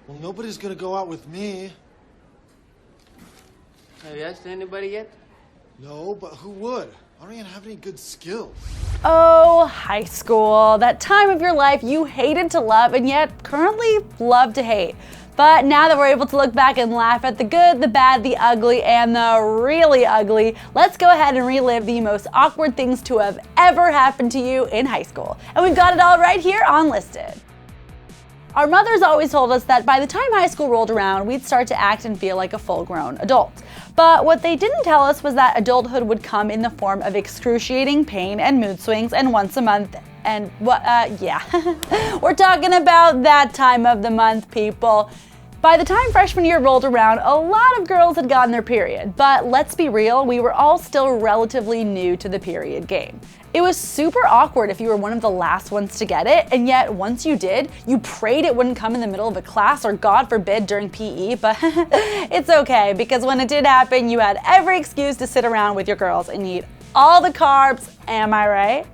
Well, nobody's gonna go out with me. Have you asked anybody yet? No, but who would? I don't even have any good skills. Oh, high school. That time of your life you hated to love and yet currently love to hate. But now that we're able to look back and laugh at the good, the bad, the ugly, and the really ugly, let's go ahead and relive the most awkward things to have ever happened to you in high school. And we've got it all right here on Listed. Our mothers always told us that by the time high school rolled around, we'd start to act and feel like a full-grown adult. But what they didn't tell us was that adulthood would come in the form of excruciating pain and mood swings and once a month and yeah. We're talking about that time of the month, people. By the time freshman year rolled around, a lot of girls had gotten their period, but let's be real, we were all still relatively new to the period game. It was super awkward if you were one of the last ones to get it, and yet once you did, you prayed it wouldn't come in the middle of a class or God forbid during PE, but it's okay because when it did happen, you had every excuse to sit around with your girls and eat all the carbs, am I right?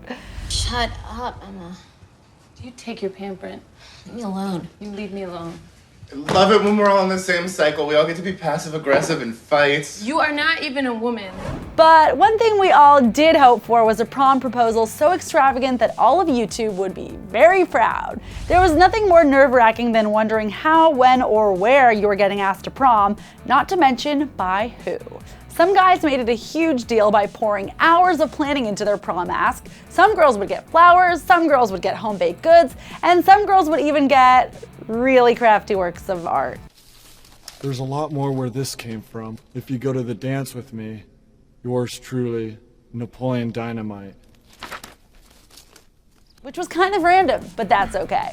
Shut up, Emma. You take your pampering. Leave me alone. You leave me alone. I love it when we're all in the same cycle. We all get to be passive-aggressive in fights. You are not even a woman. But one thing we all did hope for was a prom proposal so extravagant that all of YouTube would be very proud. There was nothing more nerve-wracking than wondering how, when, or where you were getting asked to prom, not to mention by who. Some guys made it a huge deal by pouring hours of planning into their prom ask. Some girls would get flowers, some girls would get home-baked goods, and some girls would even get really crafty works of art. There's a lot more where this came from. If you go to the dance with me, yours truly, Napoleon Dynamite. Which was kind of random, but that's okay.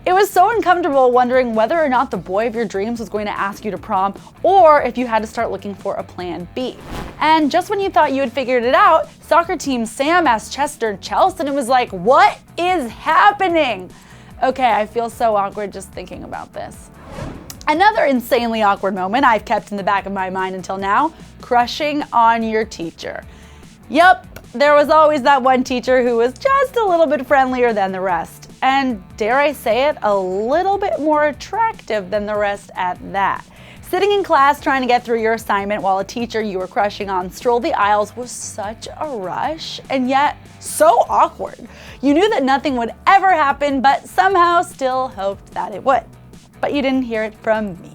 It was so uncomfortable wondering whether or not the boy of your dreams was going to ask you to prom, or if you had to start looking for a plan B. And just when you thought you had figured it out, soccer team Sam asked Chester Chelsea, and it was like, what is happening? Okay, I feel so awkward just thinking about this. Another insanely awkward moment I've kept in the back of my mind until now, crushing on your teacher. Yup, there was always that one teacher who was just a little bit friendlier than the rest. And dare I say it, a little bit more attractive than the rest at that. Sitting in class trying to get through your assignment while a teacher you were crushing on strolled the aisles was such a rush, and yet so awkward. You knew that nothing would ever happen, but somehow still hoped that it would. But you didn't hear it from me.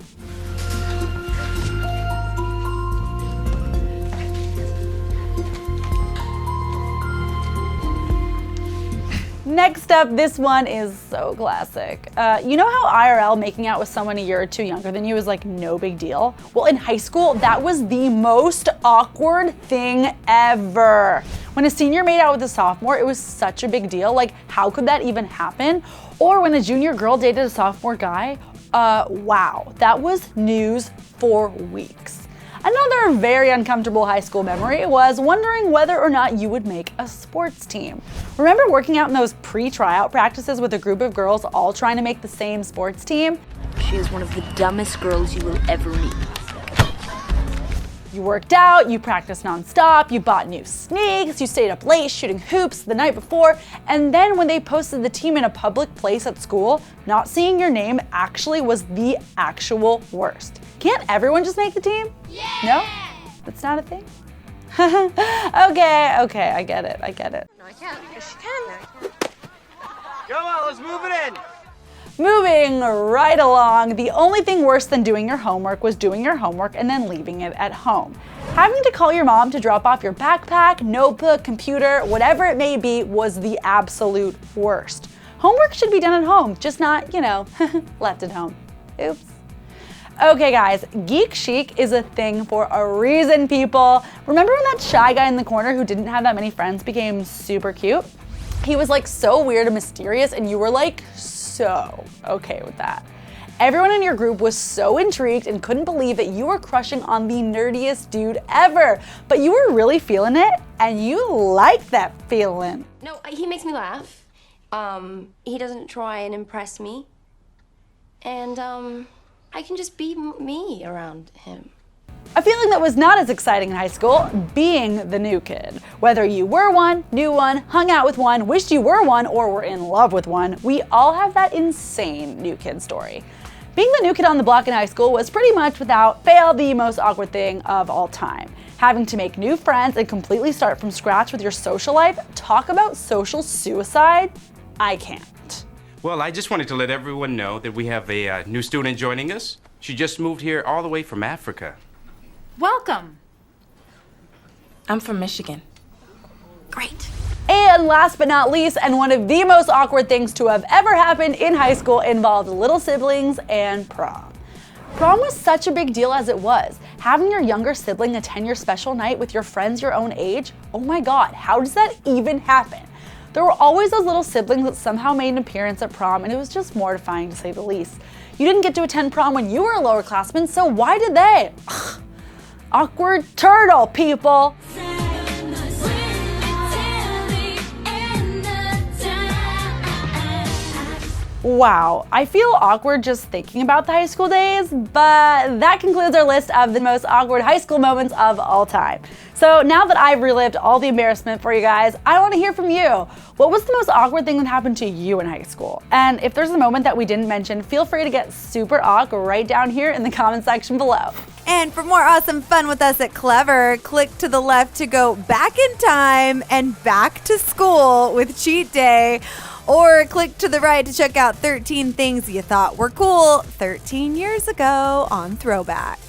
Next up, this one is so classic. You know how IRL making out with someone a year or two younger than you is like no big deal? Well, in high school, that was the most awkward thing ever. When a senior made out with a sophomore, it was such a big deal. Like, how could that even happen? Or when a junior girl dated a sophomore guy, wow, that was news for weeks. Another very uncomfortable high school memory was wondering whether or not you would make a sports team. Remember working out in those pre-tryout practices with a group of girls all trying to make the same sports team? She is one of the dumbest girls you will ever meet. You worked out, you practiced nonstop, you bought new sneaks, you stayed up late shooting hoops the night before, and then when they posted the team in a public place at school, not seeing your name actually was the actual worst. Can't everyone just make the team? Yeah! No? That's not a thing? Okay, I get it. No, I can't. Yes, she can. No, I can't. Come on, let's move it in. Moving right along, the only thing worse than doing your homework was doing your homework and then leaving it at home. Having to call your mom to drop off your backpack, notebook, computer, whatever it may be, was the absolute worst. Homework should be done at home, just not, left at home. Oops. Okay guys, geek chic is a thing for a reason, people. Remember when that shy guy in the corner who didn't have that many friends became super cute? He was like so weird and mysterious, and you were like so okay with that. Everyone in your group was so intrigued and couldn't believe that you were crushing on the nerdiest dude ever, but you were really feeling it, and you liked that feeling. No, he makes me laugh. He doesn't try and impress me. And, I can just be me around him. A feeling that was not as exciting in high school, being the new kid. Whether you were one, knew one, hung out with one, wished you were one, or were in love with one, we all have that insane new kid story. Being the new kid on the block in high school was pretty much without fail the most awkward thing of all time. Having to make new friends and completely start from scratch with your social life, talk about social suicide, I can't. Well, I just wanted to let everyone know that we have a new student joining us. She just moved here all the way from Africa. Welcome. I'm from Michigan. Great. And last but not least, and one of the most awkward things to have ever happened in high school involved little siblings and prom. Prom was such a big deal as it was. Having your younger sibling attend your special night with your friends your own age, oh my god, how does that even happen? There were always those little siblings that somehow made an appearance at prom, and it was just mortifying to say the least. You didn't get to attend prom when you were a lower classman, so why did they? Ugh. Awkward turtle, people. Wow, I feel awkward just thinking about the high school days, but that concludes our list of the most awkward high school moments of all time. So now that I've relived all the embarrassment for you guys, I want to hear from you. What was the most awkward thing that happened to you in high school? And if there's a moment that we didn't mention, feel free to get super awkward right down here in the comment section below. And for more awesome fun with us at Clevver, click to the left to go back in time and back to school with Cheat Day. Or click to the right to check out 13 things you thought were cool 13 years ago on Throwback.